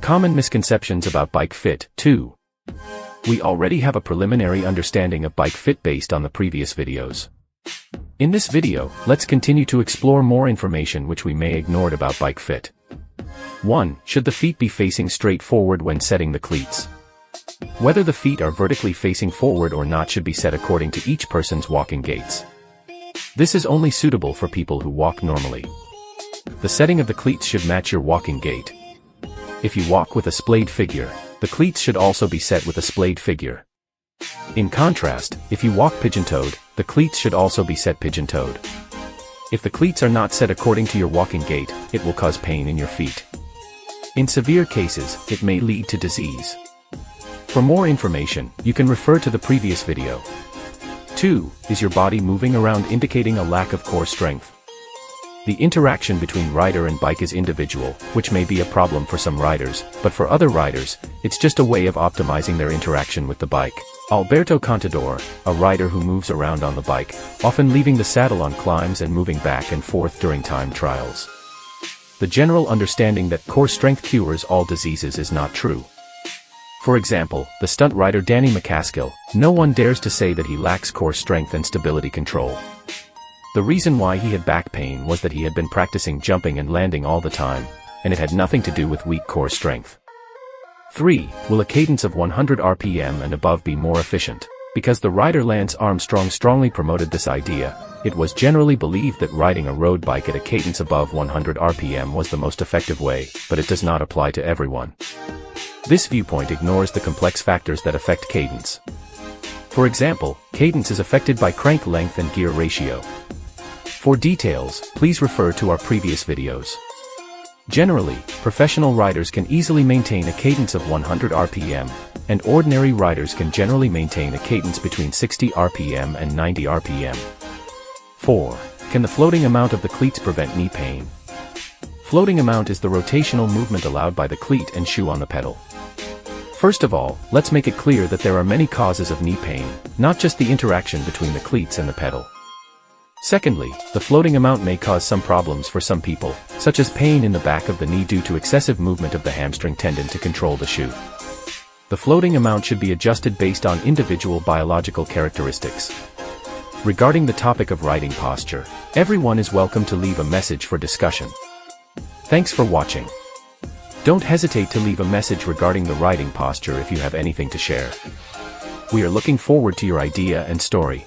Common misconceptions about bike fit. 2. We already have a preliminary understanding of bike fit based on the previous videos. In this video, let's continue to explore more information which we may ignored about bike fit. 1. Should the feet be facing straight forward when setting the cleats? Whether the feet are vertically facing forward or not should be set according to each person's walking gaits. This is only suitable for people who walk normally. The setting of the cleats should match your walking gait. If you walk with a splayed figure, the cleats should also be set with a splayed figure. In contrast, if you walk pigeon-toed, the cleats should also be set pigeon-toed. If the cleats are not set according to your walking gait, it will cause pain in your feet. In severe cases, it may lead to disease. For more information, you can refer to the previous video. 2. Is your body moving around indicating a lack of core strength? The interaction between rider and bike is individual, which may be a problem for some riders, but for other riders, it's just a way of optimizing their interaction with the bike. Alberto Contador, a rider who moves around on the bike, often leaving the saddle on climbs and moving back and forth during time trials. The general understanding that core strength cures all diseases is not true. For example, the stunt rider Danny McCaskill, no one dares to say that he lacks core strength and stability control. The reason why he had back pain was that he had been practicing jumping and landing all the time, and it had nothing to do with weak core strength. 3. Will a cadence of 100 RPM and above be more efficient? Because the rider Lance Armstrong strongly promoted this idea, it was generally believed that riding a road bike at a cadence above 100 RPM was the most effective way, but it does not apply to everyone. This viewpoint ignores the complex factors that affect cadence. For example, cadence is affected by crank length and gear ratio. For details, please refer to our previous videos. Generally, professional riders can easily maintain a cadence of 100 RPM, and ordinary riders can generally maintain a cadence between 60 RPM and 90 RPM. 4. Can the floating amount of the cleats prevent knee pain? Floating amount is the rotational movement allowed by the cleat and shoe on the pedal. First of all, let's make it clear that there are many causes of knee pain, not just the interaction between the cleats and the pedal. Secondly, the floating amount may cause some problems for some people, such as pain in the back of the knee due to excessive movement of the hamstring tendon to control the shoe. The floating amount should be adjusted based on individual biological characteristics. Regarding the topic of riding posture, everyone is welcome to leave a message for discussion. Thanks for watching. Don't hesitate to leave a message regarding the riding posture if you have anything to share. We are looking forward to your idea and story.